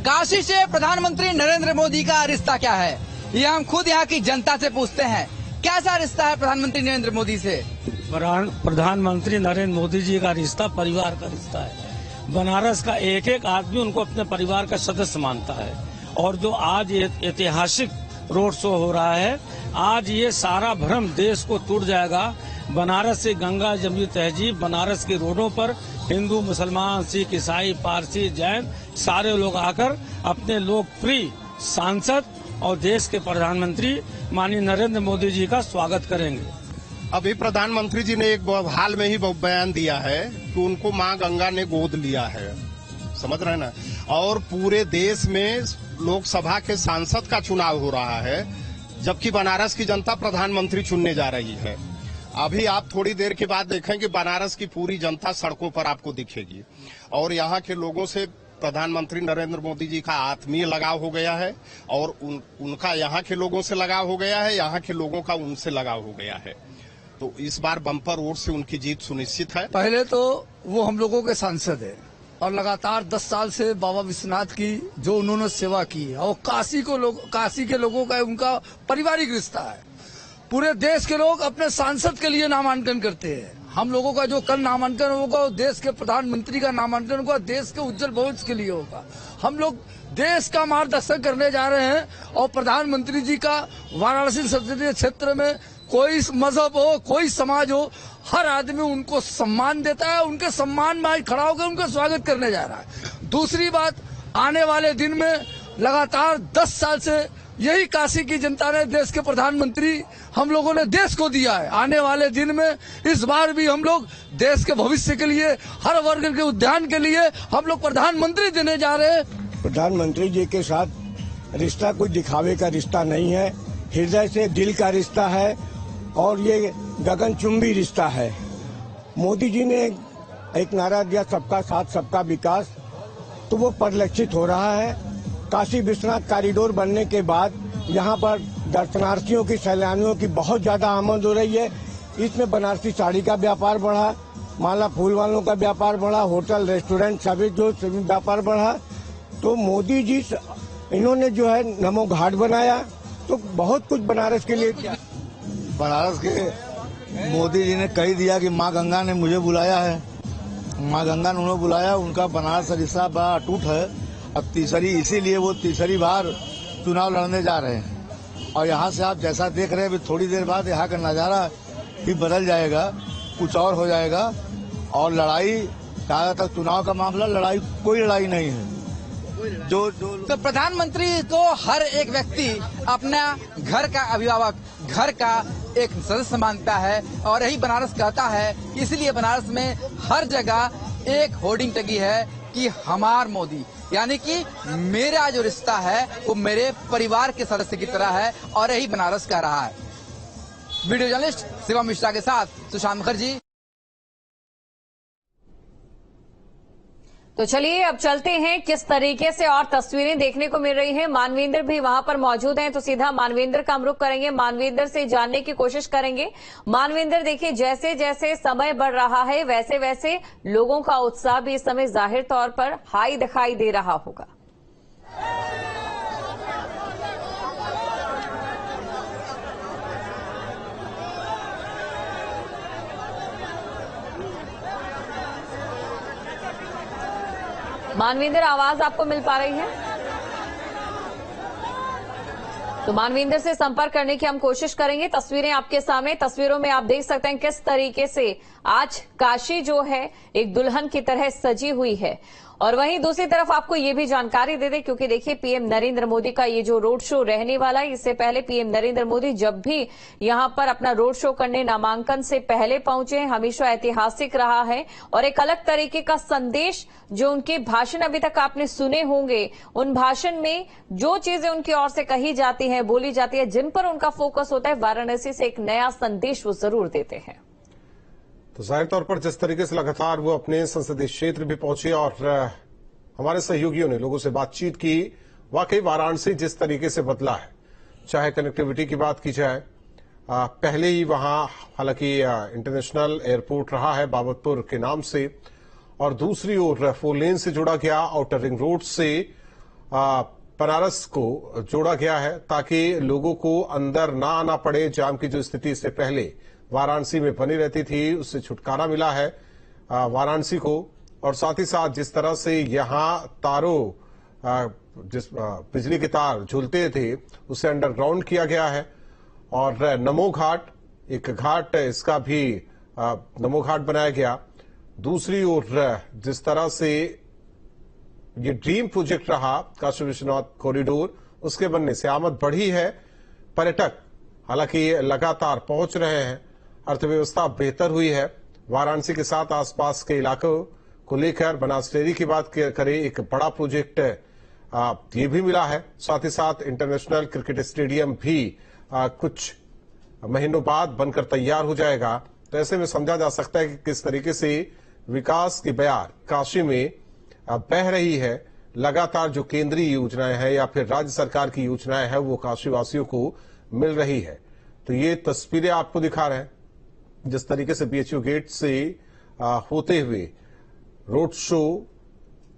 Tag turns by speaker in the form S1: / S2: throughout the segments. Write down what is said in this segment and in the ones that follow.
S1: काशी से प्रधानमंत्री नरेंद्र मोदी का रिश्ता क्या है, ये हम खुद यहाँ की जनता से पूछते हैं। कैसा रिश्ता है प्रधानमंत्री नरेंद्र मोदी से?
S2: प्रधानमंत्री नरेंद्र मोदी जी का रिश्ता परिवार का रिश्ता है। बनारस का एक एक आदमी उनको अपने परिवार का सदस्य मानता है। और जो आज ऐतिहासिक रोड शो हो रहा है, आज ये सारा भ्रम देश को टूट जाएगा। बनारस से गंगा जमुनी तहजीब, बनारस के रोडों पर हिंदू, मुसलमान, सिख, ईसाई, पारसी, जैन सारे लोग आकर अपने लोकप्रिय सांसद और देश के प्रधानमंत्री माननीय नरेंद्र मोदी जी का स्वागत करेंगे।
S3: अभी प्रधानमंत्री जी ने एक हाल में ही बयान दिया है कि उनको मां गंगा ने गोद लिया है, समझ रहे हैं ना। और पूरे देश में लोकसभा के सांसद का चुनाव हो रहा है, जबकि बनारस की जनता प्रधानमंत्री चुनने जा रही है। अभी आप थोड़ी देर के बाद देखेंगे बनारस की पूरी जनता सड़कों पर आपको दिखेगी। और यहाँ के लोगों से प्रधानमंत्री नरेंद्र मोदी जी का आत्मीय लगाव हो गया है और उनका यहाँ के लोगों से लगाव हो गया है, यहाँ के लोगों का उनसे लगाव हो गया है। तो इस बार बम्पर वोट से उनकी जीत सुनिश्चित है।
S4: पहले तो वो हम लोगों के सांसद है और लगातार 10 साल से बाबा विश्वनाथ की जो उन्होंने सेवा की है, और काशी के लोगों का उनका पारिवारिक रिश्ता है। पूरे देश के लोग अपने सांसद के लिए नामांकन करते हैं। हम लोगों का जो कल नामांकन होगा, देश के प्रधानमंत्री का नामांकन होगा, देश के उज्जवल भविष्य के लिए होगा। हम लोग देश का मार्गदर्शन करने जा रहे हैं और प्रधानमंत्री जी का वाराणसी संसदीय क्षेत्र में कोई मजहब हो, कोई समाज हो, हर आदमी उनको सम्मान देता है। उनके सम्मान में खड़ा होकर उनका स्वागत करने जा रहा है। दूसरी बात, आने वाले दिन में लगातार 10 साल से यही काशी की जनता ने देश के प्रधानमंत्री हम लोगों ने देश को दिया है। आने वाले दिन में इस बार भी हम लोग देश के भविष्य के लिए, हर वर्ग के उद्यान के लिए हम लोग प्रधानमंत्री देने जा रहे हैं।
S5: प्रधानमंत्री जी के साथ रिश्ता कोई दिखावे का रिश्ता नहीं है, हृदय से दिल का रिश्ता है और ये गगनचुंबी रिश्ता है। मोदी जी ने एक नारा दिया, सबका साथ सबका विकास, तो वो परिलक्षित हो रहा है। काशी विश्वनाथ कॉरिडोर बनने के बाद यहाँ पर दर्शनार्थियों की, सैलानियों की बहुत ज्यादा आमद हो रही है। इसमें बनारसी साड़ी का व्यापार बढ़ा, माला फूल वालों का व्यापार बढ़ा, होटल रेस्टोरेंट सभी जो व्यापार बढ़ा। तो मोदी जी इन्होंने जो है नमो घाट बनाया, तो बहुत कुछ बनारस के लिए किया।
S6: बनारस के मोदी जी ने कही दिया कि माँ गंगा ने मुझे बुलाया है, माँ गंगा ने उन्हें बुलाया। उनका बनारस रिश्ता बड़ा अटूट है। अब इसीलिए वो तीसरी बार चुनाव लड़ने जा रहे हैं। और यहाँ से आप जैसा देख रहे हैं, अभी थोड़ी देर बाद यहाँ का नजारा भी बदल जाएगा, कुछ और हो जाएगा। और लड़ाई, जहाँ तक चुनाव का मामला, कोई लड़ाई नहीं है।
S1: तो प्रधानमंत्री को हर एक व्यक्ति अपना घर का अभिभावक, घर का एक सदस्य मानता है और यही बनारस कहता है। इसलिए बनारस में हर जगह एक होर्डिंग टंगी है कि हमार मोदी, यानी कि मेरा जो रिश्ता है वो मेरे परिवार के सदस्य की तरह है, और यही बनारस कह रहा है। वीडियो जर्नलिस्ट शिवम मिश्रा के साथ सुशांत मुखर्जी।
S7: तो चलिए अब चलते हैं किस तरीके से और तस्वीरें देखने को मिल रही हैं। मानवेंद्र भी वहां पर मौजूद हैं, तो सीधा मानवेंद्र का हम रुख करेंगे, मानवेंद्र से जानने की कोशिश करेंगे। मानवेंद्र, देखिए जैसे जैसे समय बढ़ रहा है वैसे वैसे लोगों का उत्साह भी इस समय जाहिर तौर पर हाई दिखाई दे रहा होगा। मानवेंद्र, आवाज आपको मिल पा रही है? तो मानवेंद्र से संपर्क करने की हम कोशिश करेंगे। तस्वीरें आपके सामने, तस्वीरों में आप देख सकते हैं किस तरीके से आज काशी जो है एक दुल्हन की तरह सजी हुई है। और वहीं दूसरी तरफ आपको ये भी जानकारी दे दें, क्योंकि देखिए पीएम नरेंद्र मोदी का ये जो रोड शो रहने वाला है, इससे पहले पीएम नरेंद्र मोदी जब भी यहां पर अपना रोड शो करने नामांकन से पहले पहुंचे, हमेशा ऐतिहासिक रहा है। और एक अलग तरीके का संदेश जो उनके भाषण अभी तक आपने सुने होंगे, उन भाषण में जो चीजें उनकी ओर से कही जाती हैं, बोली जाती है, जिन पर उनका फोकस होता है, वाराणसी से एक नया संदेश वो जरूर देते हैं।
S8: तो जाहिर तौर पर जिस तरीके से लगातार वो अपने संसदीय क्षेत्र भी पहुंचे और हमारे सहयोगियों ने लोगों से बातचीत की, वाकई वाराणसी जिस तरीके से बदला है, चाहे कनेक्टिविटी की बात की जाए, पहले ही वहां हालांकि इंटरनेशनल एयरपोर्ट रहा है बाबतपुर के नाम से, और दूसरी ओर 4 लेन से जुड़ा गया, आउटर रिंग रोड से बनारस को जोड़ा गया है ताकि लोगों को अंदर ना आना पड़े। जाम की जो स्थिति इससे पहले वाराणसी में बनी रहती थी, उससे छुटकारा मिला है वाराणसी को। और साथ ही साथ जिस तरह से यहां तारों जिस बिजली के तार झूलते थे उसे अंडरग्राउंड किया गया है। और नमो घाट, एक घाट इसका भी नमो घाट बनाया गया। दूसरी ओर जिस तरह से ये ड्रीम प्रोजेक्ट रहा काशी विश्वनाथ कॉरिडोर, उसके बनने से आमद बढ़ी है। पर्यटक हालांकि लगातार पहुंच रहे हैं, अर्थव्यवस्था बेहतर हुई है। वाराणसी के साथ आसपास के इलाकों को लेकर बनास डेयरी की बात करें, एक बड़ा प्रोजेक्ट ये भी मिला है। साथ ही साथ इंटरनेशनल क्रिकेट स्टेडियम भी कुछ महीनों बाद बनकर तैयार हो जाएगा। तो ऐसे में समझा जा सकता है कि किस तरीके से विकास की बयार काशी में बह रही है। लगातार जो केंद्रीय योजनाएं हैं या फिर राज्य सरकार की योजनाएं हैं वो काशी वासियों को मिल रही है। तो ये तस्वीरें आपको दिखा रहे हैं जिस तरीके से बीएचयू गेट से होते हुए रोड शो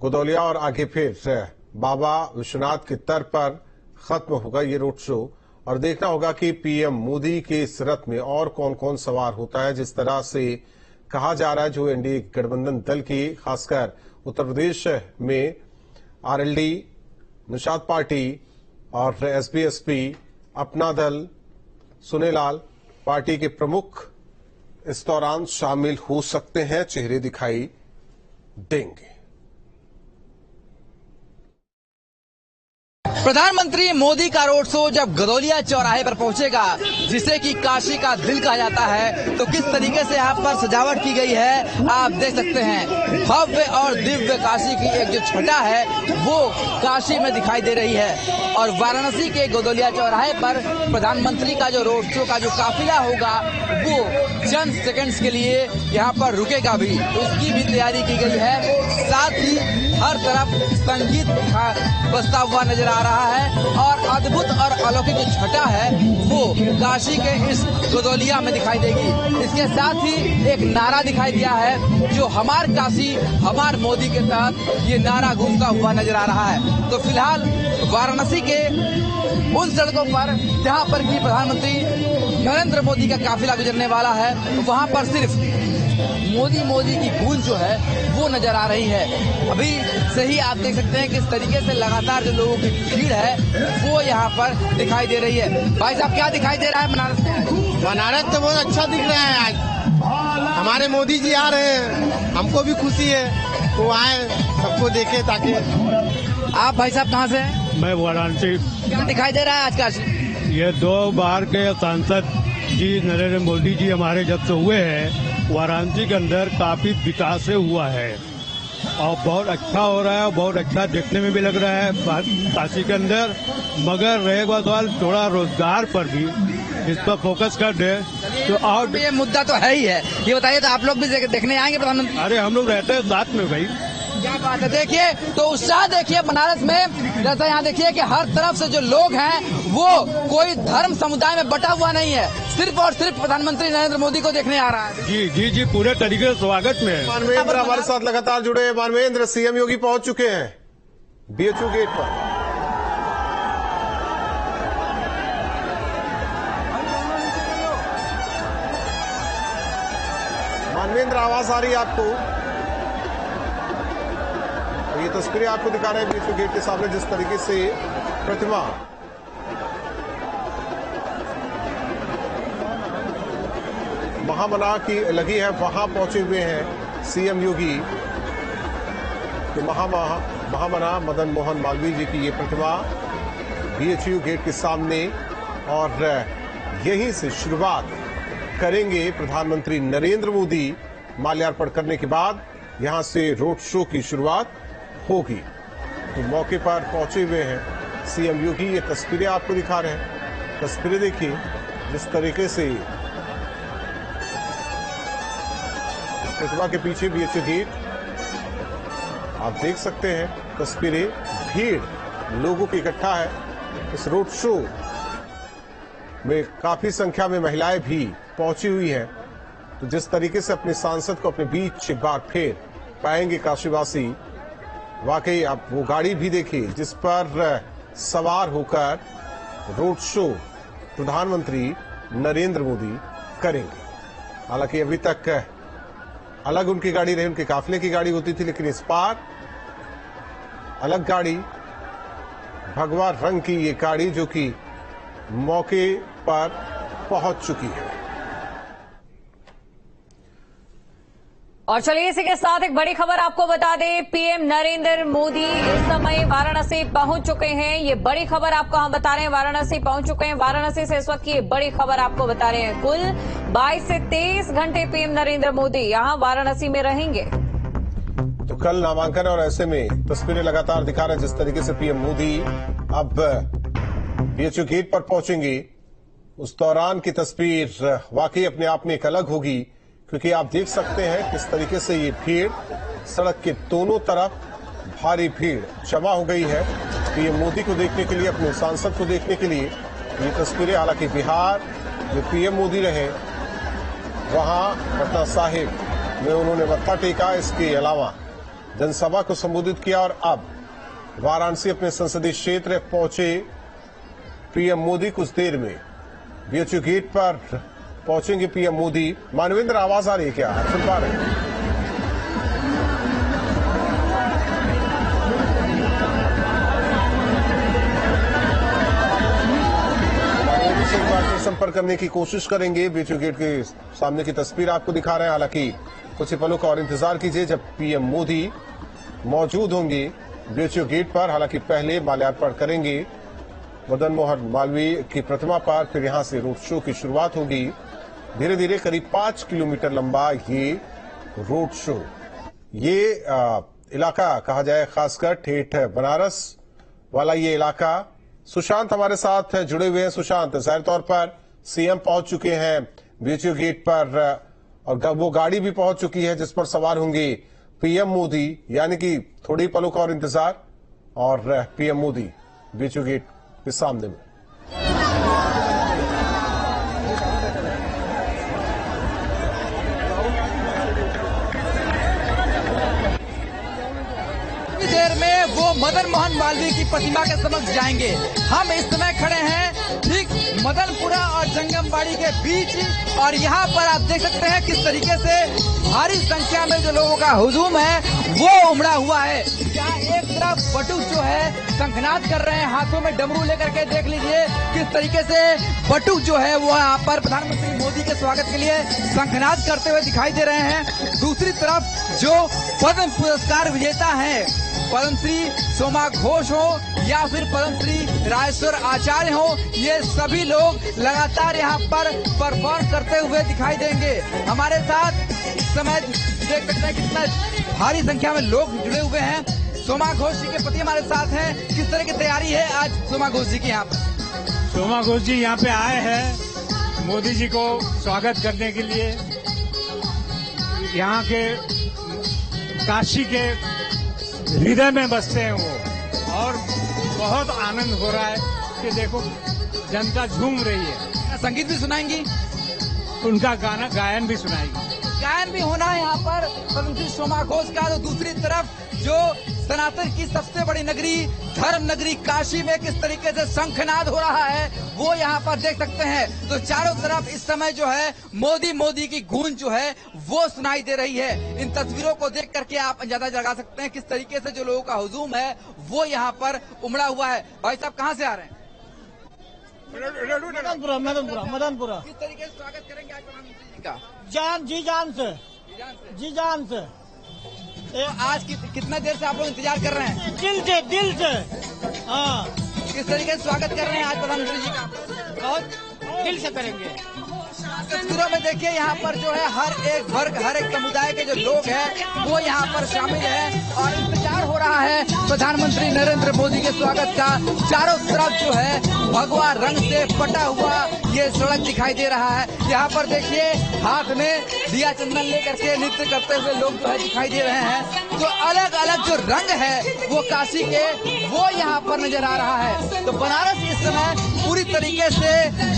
S8: गोदौलिया और आगे फिर बाबा विश्वनाथ के तर्ज पर खत्म होगा ये रोड शो। और देखना होगा कि पीएम मोदी के इस रथ में और कौन कौन सवार होता है। जिस तरह से कहा जा रहा है जो एनडीए गठबंधन दल की, खासकर उत्तर प्रदेश में आरएलडी, निषाद पार्टी और एसबीएसपी, अपना दल, सुनेलाल पार्टी के प्रमुख इस दौरान शामिल हो सकते हैं, चेहरे दिखाई देंगे।
S1: प्रधानमंत्री मोदी का रोड शो जब गदौलिया चौराहे पर पहुंचेगा, जिसे कि काशी का दिल कहा जाता है, तो किस तरीके से यहाँ पर सजावट की गई है आप देख सकते हैं। भव्य और दिव्य काशी की एक जो छटा है वो काशी में दिखाई दे रही है। और वाराणसी के गदौलिया चौराहे पर प्रधानमंत्री का जो रोड शो का जो काफिला होगा वो चंद सेकंड्स के लिए यहाँ पर रुकेगा भी, तो उसकी भी तैयारी की गई है। साथ ही हर तरफ संगीत बजता हुआ नजर आ रहा है और अद्भुत और अलौकिक जो छटा है वो काशी के इस गदौलिया में दिखाई देगी। इसके साथ ही एक नारा दिखाई दिया है जो हमार काशी हमार मोदी के तहत ये नारा गूंजता हुआ नजर आ रहा है। तो फिलहाल वाराणसी के उन सड़कों पर जहां पर की प्रधानमंत्री नरेंद्र मोदी का काफिला गुजरने वाला है, वहां पर सिर्फ मोदी मोदी की गूंज जो है वो नजर आ रही है। अभी से ही आप देख सकते हैं किस तरीके से लगातार जो लोगों की भीड़ है वो यहाँ पर दिखाई दे रही है। भाई साहब क्या दिखाई दे रहा है बनारस में?
S9: बनारस तो बहुत अच्छा दिख रहा है। आज हमारे मोदी जी आ रहे हैं, हमको भी खुशी है, वो आए सबको देखे ताकि।
S1: आप भाई साहब कहाँ से हैं?
S10: मैं वाराणसी।
S1: क्या दिखाई दे रहा है आज काशी?
S10: ये 2 बार के सांसद जी नरेंद्र मोदी जी हमारे जब से हुए हैं, वाराणसी के अंदर काफी विकास हुआ है और बहुत अच्छा हो रहा है, बहुत अच्छा देखने में भी लग रहा है काशी के अंदर। मगर रहेगा सवाल थोड़ा रोजगार पर भी इस पर फोकस कर दे तो और
S1: ये मुद्दा तो है ही है। ये बताइए तो आप लोग भी देखने आएंगे प्रधानमंत्री?
S10: अरे हम लोग रहते हैं साथ में भाई।
S1: क्या बात है। देखिए तो उत्साह देखिए बनारस में, जैसा यहाँ देखिए कि हर तरफ से जो लोग हैं वो कोई धर्म समुदाय में बटा हुआ नहीं है, सिर्फ और सिर्फ प्रधानमंत्री नरेंद्र मोदी को देखने आ रहा है।
S10: जी जी जी पूरे तरीके से स्वागत में।
S8: मानवेंद्र हमारे साथ लगातार जुड़े हैं। मानवेंद्र, सीएम योगी पहुंच चुके हैं बीएचयू गेट पर। मानवेंद्र आवाज आ रही है आपको? ये तस्वीरें आपको दिखा रहे हैं बीएचयू गेट के सामने जिस तरीके से प्रतिमा महामना की लगी है, वहां पहुंचे हुए हैं सीएम योगी। तो महामना मदन मोहन मालवीय जी की ये प्रतिमा बीएचयू गेट के सामने, और यहीं से शुरुआत करेंगे प्रधानमंत्री नरेंद्र मोदी। माल्यार्पण करने के बाद यहां से रोड शो की शुरुआत होगी। तो मौके पर पहुंचे हुए हैं सीएम योगी। ये तस्वीरें आपको दिखा रहे हैं, तस्वीरें देखिए जिस तरीके से प्रतिमा के पीछे बीएचयू गेट आप देख सकते हैं। तस्वीरें, भीड़ लोगों की इकट्ठा है इस रोड शो में, काफी संख्या में महिलाएं भी पहुंची हुई हैं। तो जिस तरीके से अपने सांसद को अपने बीच एक बार फिर पाएंगे काशीवासी, वाकई आप वो गाड़ी भी देखिए जिस पर सवार होकर रोड शो प्रधानमंत्री नरेंद्र मोदी करेंगे। हालांकि अभी तक अलग उनकी गाड़ी रही, उनके काफिले की गाड़ी होती थी, लेकिन इस बार अलग गाड़ी, भगवा रंग की ये गाड़ी जो कि मौके पर पहुंच चुकी है।
S7: और चलिए इसी के साथ एक बड़ी खबर आपको बता दें, पीएम नरेंद्र मोदी इस समय वाराणसी पहुंच चुके हैं। ये बड़ी खबर आपको हम बता रहे हैं, वाराणसी पहुंच चुके हैं। वाराणसी से इस वक्त की ये बड़ी खबर आपको बता रहे हैं। कुल 22 से 23 घंटे पीएम नरेंद्र मोदी यहां वाराणसी में रहेंगे।
S8: तो कल नामांकन और ऐसे में तस्वीरें लगातार दिखा रहे हैं जिस तरीके से पीएम मोदी अब बीएचयू गेट पर पहुंचेंगे। उस दौरान की तस्वीर वाकई अपने आप में एक अलग होगी, क्योंकि आप देख सकते हैं किस तरीके से ये भीड़, सड़क के दोनों तरफ भारी भीड़ जमा हो गई है पीएम मोदी को देखने के लिए, अपने सांसद को देखने के लिए। ये तस्वीरें, हालांकि बिहार में पीएम मोदी रहे, वहां पटना साहिब में उन्होंने मत्था टेका, इसके अलावा जनसभा को संबोधित किया और अब वाराणसी अपने संसदीय क्षेत्र पहुंचे पीएम मोदी। कुछ देर में बीएचयू गेट पर पहुंचेंगे पीएम मोदी। मानवेंद्र, आवाज आ रही है क्या? आप सुन पा रहे हैं? मानवेंद्र से एक बार संपर्क करने की कोशिश करेंगे। बीएचयू गेट के सामने की तस्वीर आपको दिखा रहे हैं। हालांकि कुछ ही पलों का और इंतजार कीजिए जब पीएम मोदी मौजूद होंगे बीएचयू गेट पर। हालांकि पहले माल्यार्पण करेंगे मदन मोहन मालवीय की प्रतिमा पर, फिर यहां से रोड शो की शुरुआत होगी। धीरे धीरे करीब 5 किलोमीटर लंबा ये रोड शो, ये इलाका कहा जाए, खासकर ठेठ बनारस वाला ये इलाका। सुशांत हमारे साथ जुड़े हुए हैं। सुशांत, जाहिर तौर पर सीएम पहुंच चुके हैं बीएचयू गेट पर और वो गाड़ी भी पहुंच चुकी है जिस पर सवार होंगे पीएम मोदी, यानी कि थोड़ी पलों का और इंतजार और पीएम मोदी बीएचयू गेट के सामने में।
S1: देर में वो मदन मोहन मालवीय की प्रतिमा के समक्ष जाएंगे। हम इस समय खड़े हैं ठीक मदनपुरा और जंगमबाड़ी के बीच, और यहाँ पर आप देख सकते हैं किस तरीके से भारी संख्या में जो लोगों का हुजूम है वो उमड़ा हुआ है। जहाँ एक तरफ बटुक जो है शंखनाद कर रहे हैं, हाथों में डमरू लेकर के, देख लीजिए किस तरीके से बटुक जो है वो यहाँ पर प्रधानमंत्री मोदी के स्वागत के लिए शंखनाद करते हुए दिखाई दे रहे हैं। दूसरी तरफ जो पद्म पुरस्कार विजेता है, पद्मश्री सोमा घोष हो या फिर पद्मश्री राजेश्वर आचार्य हो, ये सभी लोग लगातार यहाँ पर परफॉर्म करते हुए दिखाई देंगे। हमारे साथ इस समय देख सकते हैं कितना भारी संख्या में लोग जुड़े हुए हैं। सोमा घोष जी के पति हमारे साथ हैं। किस तरह की तैयारी है आज सोमा घोष जी की यहाँ पर?
S10: सोमा घोष जी यहाँ पे आए हैं मोदी जी को स्वागत करने के लिए। यहाँ के काशी के हृदय में बसते हैं वो, और बहुत आनंद हो रहा है कि देखो जनता झूम रही है।
S1: संगीत भी सुनाएंगी,
S10: उनका गाना गायन भी सुनाएंगी।
S1: गायन भी होना है यहाँ पर पद्मश्री सोमा घोष का। तो दूसरी तरफ जो सनातन की सबसे बड़ी नगरी, धर्म नगरी काशी में किस तरीके से शंखनाद हो रहा है वो यहाँ पर देख सकते हैं। तो चारों तरफ इस समय जो है मोदी मोदी की गूंज जो है वो सुनाई दे रही है। इन तस्वीरों को देख करके आप अंदाजा लगा सकते हैं किस तरीके से जो लोगों का हुजूम है वो यहाँ पर उमड़ा हुआ है। भाई साहब कहाँ से आ रहे हैं?
S11: मदनपुरा।
S1: किस तरीके से स्वागत करेंगे आज प्रधानमंत्री जी का?
S11: जी जान से।
S1: आज कितना देर से आप लोग इंतजार कर रहे हैं?
S11: दिल से। हाँ,
S1: किस तरीके से स्वागत कर रहे हैं आज प्रधानमंत्री जी का?
S11: बहुत दिल से करेंगे।
S1: तस्वीरों में देखिए यहाँ पर जो है हर एक वर्ग, हर एक समुदाय के जो लोग हैं वो यहाँ पर शामिल है और इंतजार हो रहा है प्रधानमंत्री नरेंद्र मोदी के स्वागत का। चारों तरफ जो है भगवा रंग से पटा हुआ ये सड़क दिखाई दे रहा है। यहाँ पर देखिए हाथ में दिया चंदन लेकर के नृत्य करते हुए लोग जो है दिखाई दे रहे हैं। तो अलग अलग जो रंग है वो काशी के वो यहाँ पर नजर आ रहा है। तो बनारस इस समय पूरी तरीके से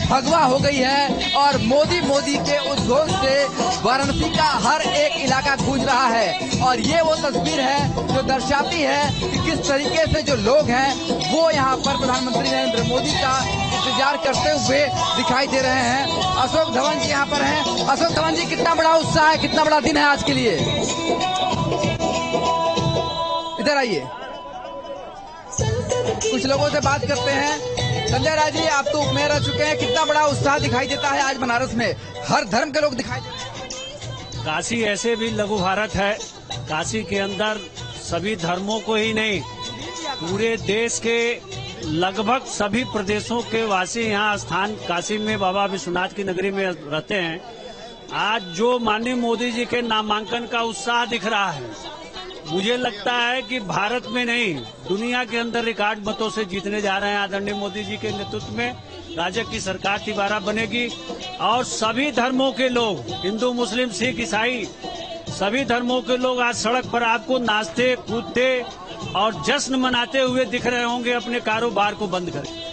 S1: भगवा हो गई है और मोदी मोदी के उद्घोष से वाराणसी का हर एक इलाका गूंज रहा है। और ये वो तस्वीर है जो दर्शाती है कि किस तरीके से जो लोग हैं वो यहाँ पर प्रधानमंत्री नरेंद्र मोदी का इंतजार करते हुए दिखाई दे रहे हैं। अशोक धवन जी यहाँ पर हैं। अशोक धवन जी, कितना बड़ा उत्साह है, कितना बड़ा दिन है आज के लिए? इधर आइए, कुछ लोगों से बात करते हैं। संजय राय जी, आप तो उपमेयर रह चुके हैं, कितना बड़ा उत्साह दिखाई देता है आज बनारस में? हर धर्म के लोग दिखाई देते हैं।
S2: काशी ऐसे भी लघु भारत है। काशी के अंदर सभी धर्मों को ही नहीं, पूरे देश के लगभग सभी प्रदेशों के वासी यहाँ स्थान काशी में बाबा विश्वनाथ की नगरी में रहते हैं। आज जो माननीय मोदी जी के नामांकन का उत्साह दिख रहा है, मुझे लगता है कि भारत में नहीं दुनिया के अंदर रिकॉर्ड मतों से जीतने जा रहे हैं। आदरणीय मोदी जी के नेतृत्व में राज्य की सरकार दोबारा बनेगी और सभी धर्मों के लोग, हिंदू मुस्लिम सिख ईसाई, सभी धर्मों के लोग आज सड़क पर आपको नाचते कूदते और जश्न मनाते हुए दिख रहे होंगे, अपने कारोबार को बंद करके।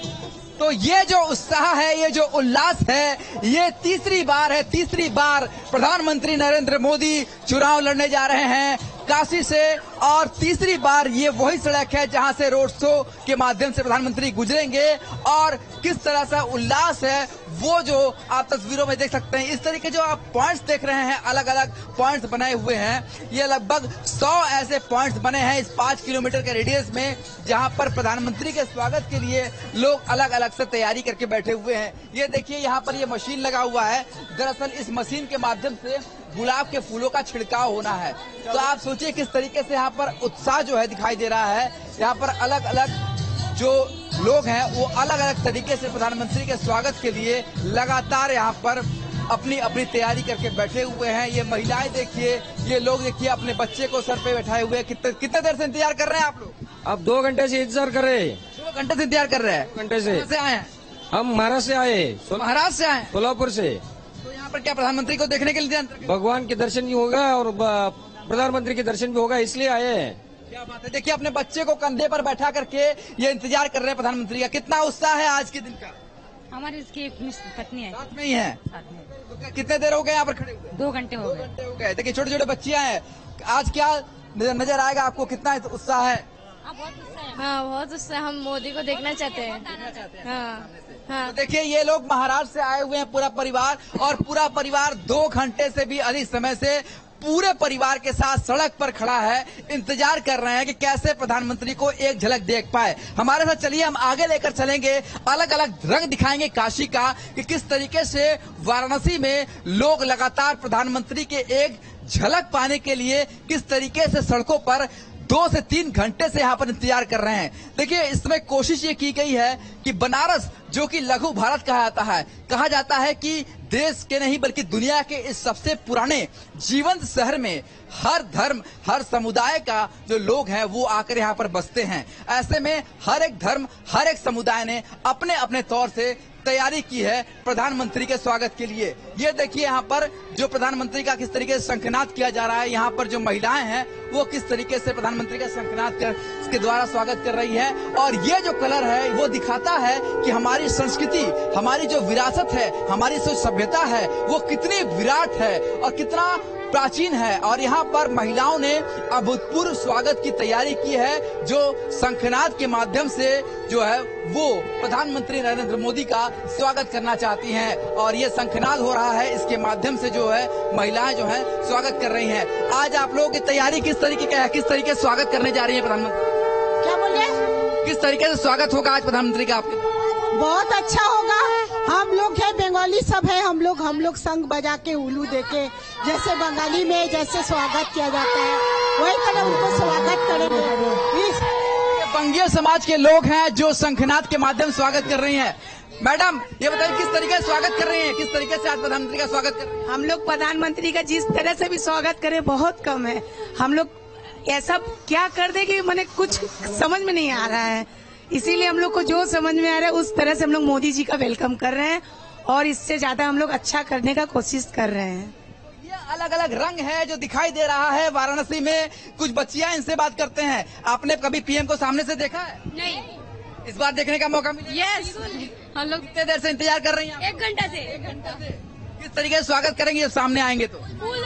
S1: तो ये जो उत्साह है, ये जो उल्लास है, ये तीसरी बार प्रधानमंत्री नरेंद्र मोदी चुनाव लड़ने जा रहे हैं काशी से। और तीसरी बार ये वही सड़क है जहां से रोड शो के माध्यम से प्रधानमंत्री गुजरेंगे। और किस तरह से उल्लास है वो जो आप तस्वीरों में देख सकते हैं। इस तरीके जो आप पॉइंट्स देख रहे हैं, अलग अलग पॉइंट्स बनाए हुए हैं। ये लगभग 100 ऐसे पॉइंट्स बने हैं इस 5 किलोमीटर के रेडियस में, जहां पर प्रधानमंत्री के स्वागत के लिए लोग अलग अलग से तैयारी करके बैठे हुए हैं। ये देखिए, यहाँ पर ये मशीन लगा हुआ है। दरअसल इस मशीन के माध्यम से गुलाब के फूलों का छिड़काव होना है। तो आप सोचिए किस तरीके से यहाँ पर उत्साह जो है दिखाई दे रहा है। यहाँ पर अलग अलग जो लोग हैं वो अलग अलग तरीके से प्रधानमंत्री के स्वागत के लिए लगातार यहाँ पर अपनी अपनी तैयारी करके बैठे हुए हैं। ये महिलाएं देखिए, ये लोग देखिए, अपने बच्चे को सर पे बैठाए हुए। कितने देर से इंतजार कर रहे हैं आप लोग?
S12: अब 2 घंटे से इंतजार कर रहे हैं।
S1: 2 घंटे से इंतजार कर रहे हैं।
S12: घंटे से
S1: आए हैं?
S12: हम महाराष्ट्र से आए।
S1: महाराष्ट्र से आए?
S12: सोलापुर से।
S1: तो यहाँ पर क्या प्रधानमंत्री को देखने के लिए?
S12: भगवान के दर्शन भी होगा और प्रधानमंत्री के दर्शन भी होगा, इसलिए आए हैं।
S1: क्या बात है। देखिए, अपने बच्चे को कंधे पर बैठा करके ये इंतजार कर रहे हैं प्रधानमंत्री का। कितना उत्साह है आज के दिन का?
S13: हमारी इसकी एक पत्नी है,
S1: साथ में ही है। तो कितने देर हो गए यहाँ पर खड़े हुए?
S13: 2 घंटे हो गए।
S1: देखिए, छोटे छोटे बच्चियां हैं। आज क्या नजर आएगा आपको? कितना उत्साह है?
S13: हाँ, बहुत उत्साह। हम मोदी को देखना चाहते हैं। हाँ।
S1: तो देखिए, ये लोग महाराष्ट्र से आए हुए हैं, पूरा परिवार। और पूरा परिवार 2 घंटे से भी अधिक समय से पूरे परिवार के साथ सड़क पर खड़ा है, इंतजार कर रहे हैं कि कैसे प्रधानमंत्री को एक झलक देख पाए। हमारे साथ चलिए, हम आगे लेकर चलेंगे, अलग अलग रंग दिखाएंगे काशी का कि किस तरीके से वाराणसी में लोग लगातार प्रधानमंत्री के एक झलक पाने के लिए किस तरीके से सड़कों पर 2 से 3 घंटे से यहाँ पर इंतजार कर रहे हैं। देखिए, इसमें कोशिश ये की गई है कि बनारस, जो कि लघु भारत कहा जाता है कि देश के नहीं बल्कि दुनिया के इस सबसे पुराने जीवंत शहर में हर धर्म, हर समुदाय का जो लोग हैं वो आकर यहाँ पर बसते हैं। ऐसे में हर एक धर्म, हर एक समुदाय ने अपने अपने तौर से तैयारी की है प्रधानमंत्री के स्वागत के लिए। ये देखिए, यहाँ पर जो प्रधानमंत्री का किस तरीके से शंखनाद किया जा रहा है। यहाँ पर जो महिलाएं हैं वो किस तरीके से प्रधानमंत्री का शंखनाद के द्वारा स्वागत कर रही है। और ये जो कलर है वो दिखाता है कि हमारी संस्कृति, हमारी जो विरासत है, हमारी जो सभ्यता है वो कितनी विराट है और कितना प्राचीन है। और यहाँ पर महिलाओं ने अभूतपूर्व स्वागत की तैयारी की है, जो शंखनाद के माध्यम से जो है वो प्रधानमंत्री नरेंद्र मोदी का स्वागत करना चाहती हैं। और ये शंखनाद हो रहा है, इसके माध्यम से जो है महिलाएं जो है स्वागत कर रही हैं। आज आप लोगों की तैयारी किस तरीके का है? किस तरीके से स्वागत करने जा रही है प्रधानमंत्री?
S14: क्या बोले?
S1: किस तरीके से स्वागत होगा आज प्रधानमंत्री का आपके?
S14: बहुत अच्छा होगा। हम लोग है बंगाली, सब है हम लोग संग बजा के उल्लू देके, जैसे बंगाली में जैसे स्वागत किया जाता है वही तरह उनको स्वागत करेंगे।
S1: बंगीय समाज के लोग हैं जो शंखनाद के माध्यम स्वागत कर रही हैं। मैडम, ये बताइए किस तरीके से स्वागत कर रही हैं? किस तरीके से आज प्रधानमंत्री का स्वागत कर रही हैं?
S14: हम लोग प्रधानमंत्री का जिस तरह से भी स्वागत करें बहुत कम है। हम लोग ऐसा क्या कर दे कि मैंने कुछ समझ में नहीं आ रहा है, इसीलिए हम लोग को जो समझ में आ रहा है उस तरह से हम लोग मोदी जी का वेलकम कर रहे हैं और इससे ज्यादा हम लोग अच्छा करने का कोशिश कर रहे हैं।
S1: ये अलग अलग रंग है जो दिखाई दे रहा है वाराणसी में। कुछ बच्चियां, इनसे बात करते हैं। आपने कभी पीएम को सामने से देखा है?
S13: नहीं।
S1: इस बार देखने का मौका मिला?
S13: यस, हम लोग
S1: कितने देर से इंतजार कर रही हैं?
S13: 1 घंटा से।
S1: किस तरीके से स्वागत करेंगे जब सामने आएंगे तो?
S13: फूल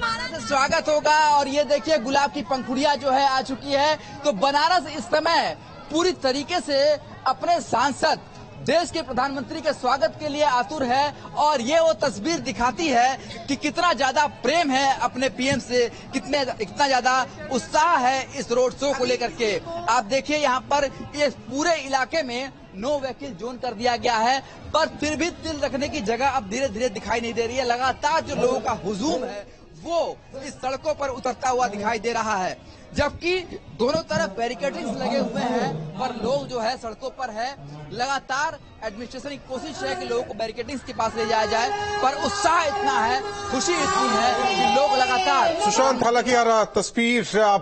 S13: माला से
S1: स्वागत होगा। और ये देखिए गुलाब की पंखुड़ियां जो है आ चुकी है। तो बनारस इस समय पूरी तरीके से अपने सांसद देश के प्रधानमंत्री के स्वागत के लिए आतुर है। और ये वो तस्वीर दिखाती है कि कितना ज्यादा प्रेम है अपने पीएम से, कितना ज्यादा उत्साह है इस रोड शो को लेकर के। आप देखिए यहाँ पर ये पूरे इलाके में नो व्हीकल जोन कर दिया गया है, पर फिर भी तिल रखने की जगह अब धीरे धीरे दिखाई नहीं दे रही है। लगातार जो लोगों का हुजूम है वो इस सड़कों पर उतरता हुआ दिखाई दे रहा है, जबकि दोनों तरफ बैरिकेडिंग्स लगे हुए हैं, पर लोग जो है सड़कों पर है। लगातार एडमिनिस्ट्रेशन की कोशिश है कि लोगों को बैरिकेडिंग्स के पास ले जाया जाए, पर उत्साह इतना है, खुशी इतनी है कि लोग लगातार।
S8: सुशांत, हालांकि यार तस्वीर आप